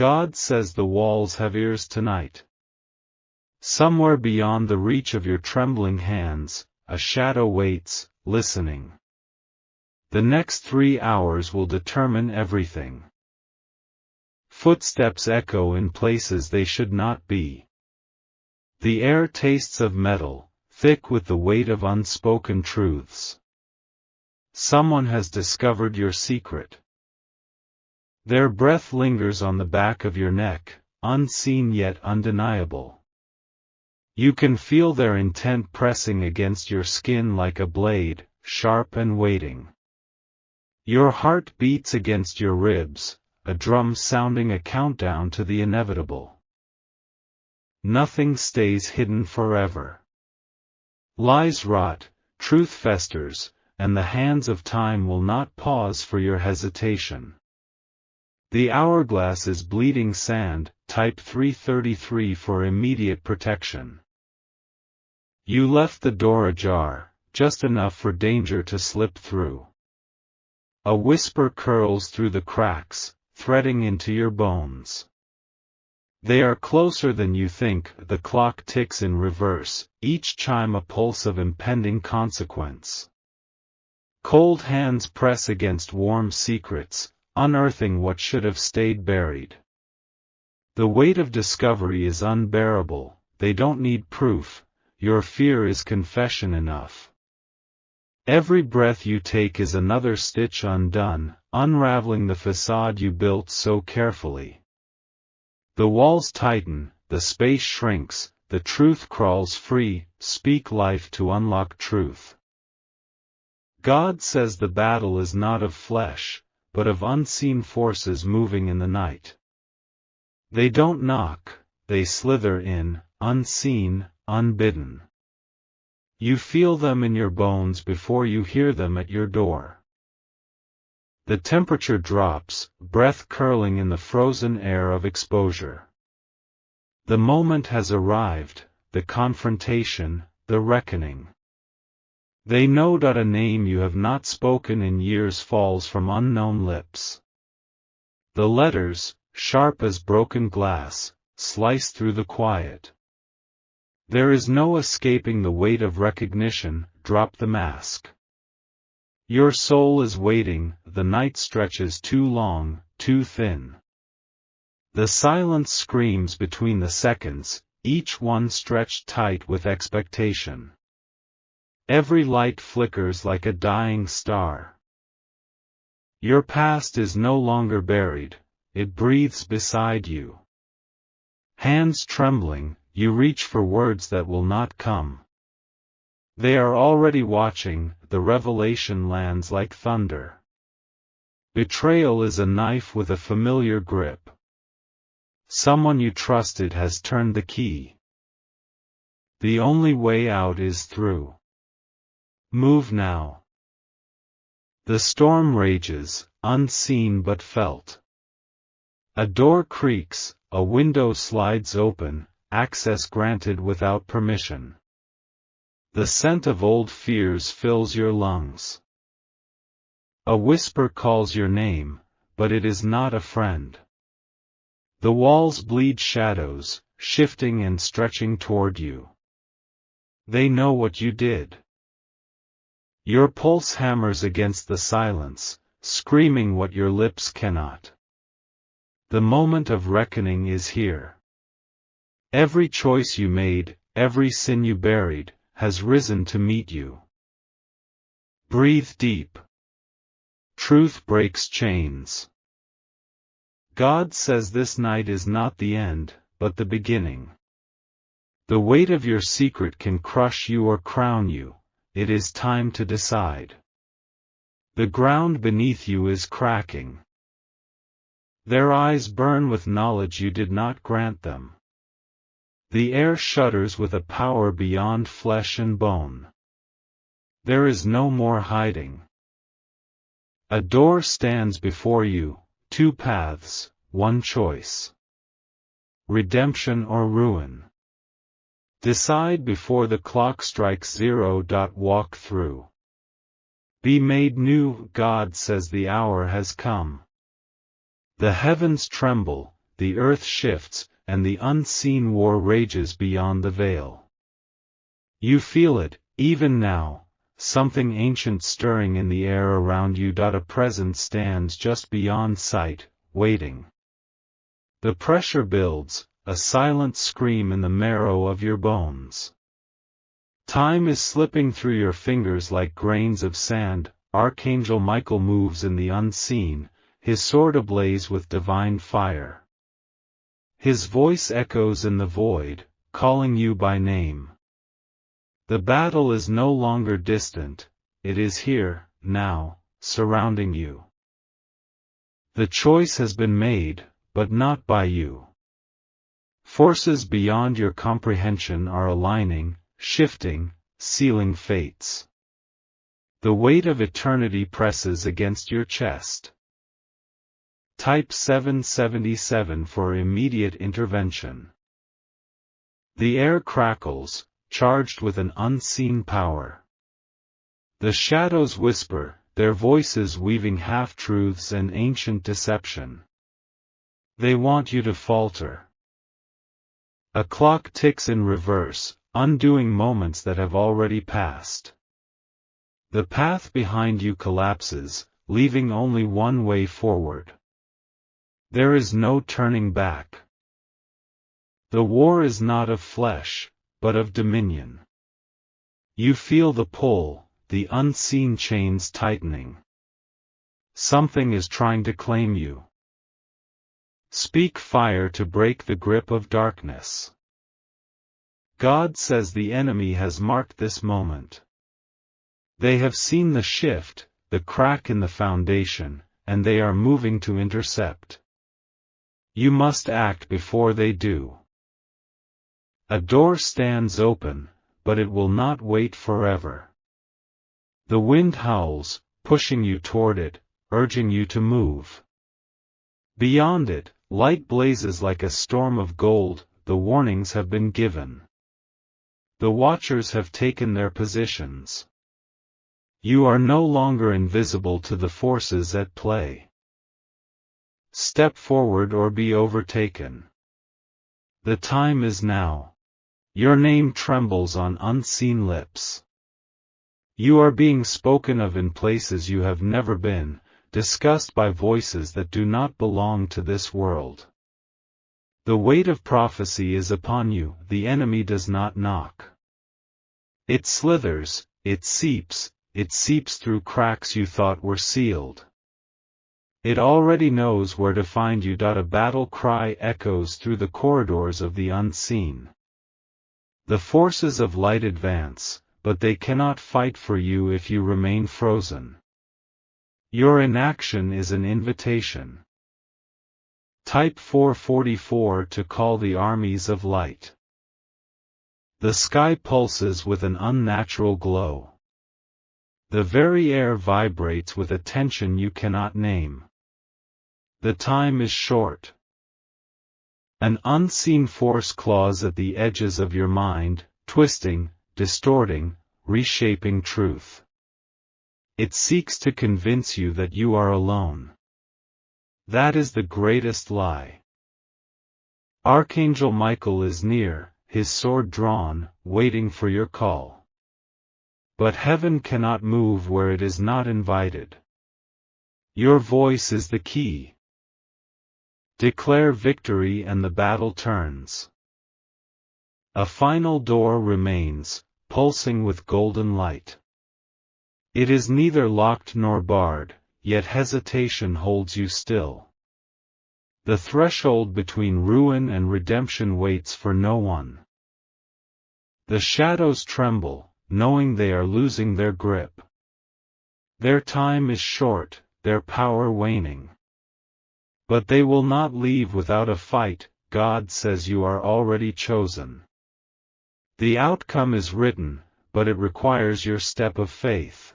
God says the walls have ears tonight. Somewhere beyond the reach of your trembling hands, a shadow waits, listening. The next 3 hours will determine everything. Footsteps echo in places they should not be. The air tastes of metal, thick with the weight of unspoken truths. Someone has discovered your secret. Their breath lingers on the back of your neck, unseen yet undeniable. You can feel their intent pressing against your skin like a blade, sharp and waiting. Your heart beats against your ribs, a drum sounding a countdown to the inevitable. Nothing stays hidden forever. Lies rot, truth festers, and the hands of time will not pause for your hesitation. The hourglass is bleeding sand, type 333 for immediate protection. You left the door ajar, just enough for danger to slip through. A whisper curls through the cracks, threading into your bones. They are closer than you think. The clock ticks in reverse, each chime a pulse of impending consequence. Cold hands press against warm secrets, unearthing what should have stayed buried. The weight of discovery is unbearable. They don't need proof. Your fear is confession enough. Every breath you take is another stitch undone, unraveling the facade you built so carefully. The walls tighten, the space shrinks, the truth crawls free. Speak life to unlock truth. God says the battle is not of flesh, but of unseen forces moving in the night. They don't knock, they slither in, unseen, unbidden. You feel them in your bones before you hear them at your door. The temperature drops, breath curling in the frozen air of exposure. The moment has arrived, the confrontation, the reckoning. They know that a name you have not spoken in years falls from unknown lips. The letters, sharp as broken glass, slice through the quiet. There is no escaping the weight of recognition. Drop the mask. Your soul is waiting. The night stretches too long, too thin. The silence screams between the seconds, each one stretched tight with expectation. Every light flickers like a dying star. Your past is no longer buried, it breathes beside you. Hands trembling, you reach for words that will not come. They are already watching. The revelation lands like thunder. Betrayal is a knife with a familiar grip. Someone you trusted has turned the key. The only way out is through. Move now. The storm rages, unseen but felt. A door creaks, a window slides open, access granted without permission. The scent of old fears fills your lungs. A whisper calls your name, but it is not a friend. The walls bleed shadows, shifting and stretching toward you. They know what you did. Your pulse hammers against the silence, screaming what your lips cannot. The moment of reckoning is here. Every choice you made, every sin you buried, has risen to meet you. Breathe deep. Truth breaks chains. God says this night is not the end, but the beginning. The weight of your secret can crush you or crown you. It is time to decide. The ground beneath you is cracking. Their eyes burn with knowledge you did not grant them. The air shudders with a power beyond flesh and bone. There is no more hiding. A door stands before you, two paths, one choice. Redemption or ruin. Decide before the clock strikes 0. Walk through. Be made new. God says the hour has come. The heavens tremble, the earth shifts, and the unseen war rages beyond the veil. You feel it, even now, something ancient stirring in the air around you. A presence stands just beyond sight, waiting. The pressure builds, a silent scream in the marrow of your bones. Time is slipping through your fingers like grains of sand. Archangel Michael moves in the unseen, his sword ablaze with divine fire. His voice echoes in the void, calling you by name. The battle is no longer distant, it is here, now, surrounding you. The choice has been made, but not by you. Forces beyond your comprehension are aligning, shifting, sealing fates. The weight of eternity presses against your chest. Type 777 for immediate intervention. The air crackles, charged with an unseen power. The shadows whisper, their voices weaving half-truths and ancient deception. They want you to falter. A clock ticks in reverse, undoing moments that have already passed. The path behind you collapses, leaving only one way forward. There is no turning back. The war is not of flesh, but of dominion. You feel the pull, the unseen chains tightening. Something is trying to claim you. Speak fire to break the grip of darkness. God says the enemy has marked this moment. They have seen the shift, the crack in the foundation, and they are moving to intercept. You must act before they do. A door stands open, but it will not wait forever. The wind howls, pushing you toward it, urging you to move. Beyond it, light blazes like a storm of gold. The warnings have been given. The watchers have taken their positions. You are no longer invisible to the forces at play. Step forward or be overtaken. The time is now. Your name trembles on unseen lips. You are being spoken of in places you have never been, discussed by voices that do not belong to this world. The weight of prophecy is upon you. The enemy does not knock. It slithers, it seeps through cracks you thought were sealed. It already knows where to find you. A battle cry echoes through the corridors of the unseen. The forces of light advance, but they cannot fight for you if you remain frozen. Your inaction is an invitation. Type 444 to call the armies of light. The sky pulses with an unnatural glow. The very air vibrates with a tension you cannot name. The time is short. An unseen force claws at the edges of your mind, twisting, distorting, reshaping truth. It seeks to convince you that you are alone. That is the greatest lie. Archangel Michael is near, his sword drawn, waiting for your call. But heaven cannot move where it is not invited. Your voice is the key. Declare victory and the battle turns. A final door remains, pulsing with golden light. It is neither locked nor barred, yet hesitation holds you still. The threshold between ruin and redemption waits for no one. The shadows tremble, knowing they are losing their grip. Their time is short, their power waning. But they will not leave without a fight. God says you are already chosen. The outcome is written, but it requires your step of faith.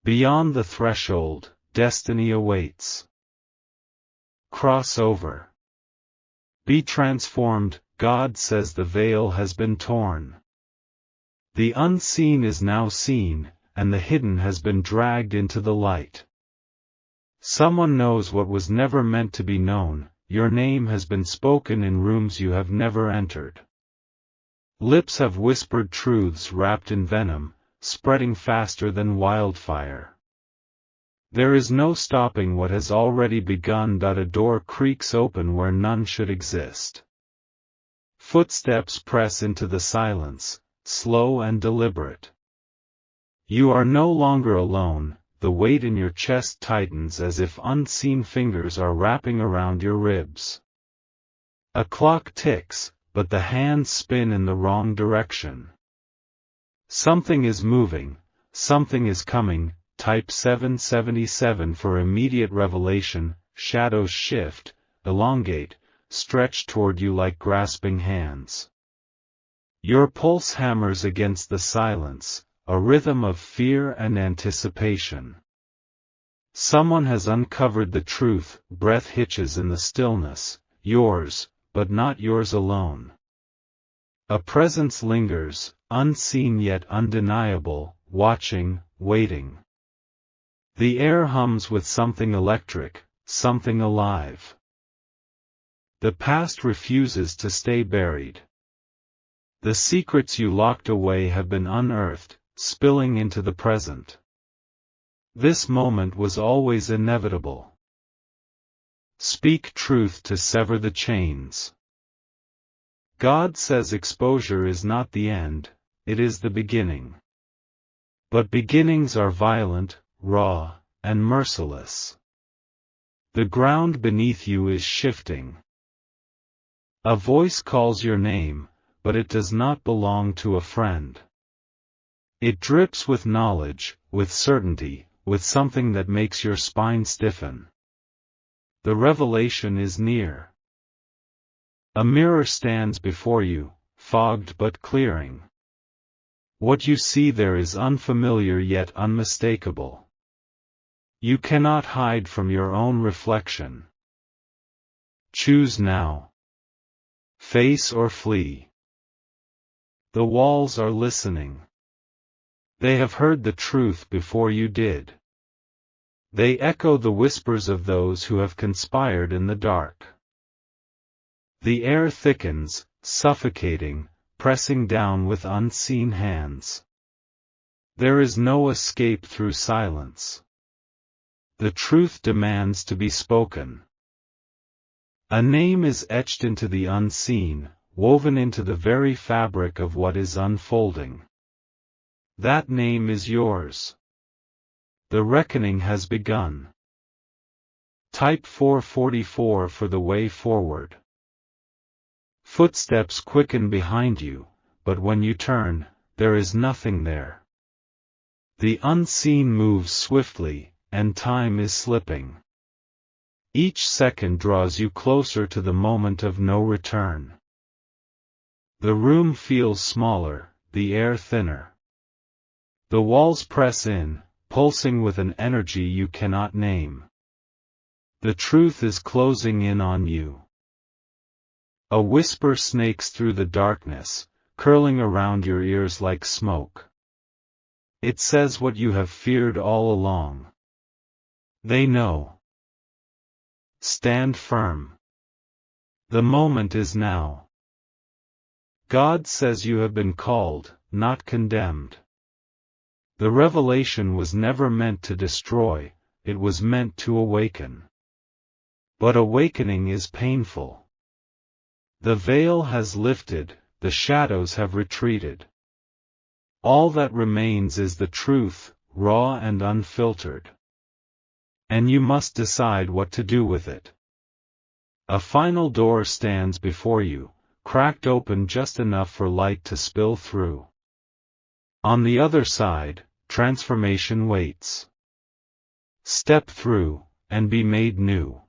Beyond the threshold, destiny awaits. Cross over. Be transformed. God says the veil has been torn. The unseen is now seen, and the hidden has been dragged into the light. Someone knows what was never meant to be known. your name has been spoken in rooms you have never entered. Lips have whispered truths wrapped in venom, spreading faster than wildfire. There is no stopping what has already begun. A door creaks open where none should exist. Footsteps press into the silence, slow and deliberate. You are no longer alone, the weight in your chest tightens as if unseen fingers are wrapping around your ribs. A clock ticks, but the hands spin in the wrong direction. Something is moving, something is coming. Type 777 for immediate revelation. Shadows shift, elongate, stretch toward you like grasping hands. Your pulse hammers against the silence, a rhythm of fear and anticipation. Someone has uncovered the truth. Breath hitches in the stillness, yours, but not yours alone. A presence lingers, unseen yet undeniable, watching, waiting. The air hums with something electric, something alive. The past refuses to stay buried. The secrets you locked away have been unearthed, spilling into the present. This moment was always inevitable. Speak truth to sever the chains. God says exposure is not the end, it is the beginning. But beginnings are violent, raw, and merciless. The ground beneath you is shifting. A voice calls your name, but it does not belong to a friend. It drips with knowledge, with certainty, with something that makes your spine stiffen. The revelation is near. A mirror stands before you, fogged but clearing. What you see there is unfamiliar yet unmistakable. You cannot hide from your own reflection. Choose now. Face or flee. The walls are listening. They have heard the truth before you did. They echo the whispers of those who have conspired in the dark. The air thickens, suffocating, pressing down with unseen hands. There is no escape through silence. The truth demands to be spoken. A name is etched into the unseen, woven into the very fabric of what is unfolding. That name is yours. The reckoning has begun. Type 444 for the way forward. Footsteps quicken behind you, but when you turn, there is nothing there. The unseen moves swiftly, and time is slipping. Each second draws you closer to the moment of no return. The room feels smaller, the air thinner. The walls press in, pulsing with an energy you cannot name. The truth is closing in on you. A whisper snakes through the darkness, curling around your ears like smoke. It says what you have feared all along. They know. Stand firm. The moment is now. God says you have been called, not condemned. The revelation was never meant to destroy, it was meant to awaken. But awakening is painful. The veil has lifted, the shadows have retreated. All that remains is the truth, raw and unfiltered. And you must decide what to do with it. A final door stands before you, cracked open just enough for light to spill through. On the other side, transformation waits. Step through, and be made new.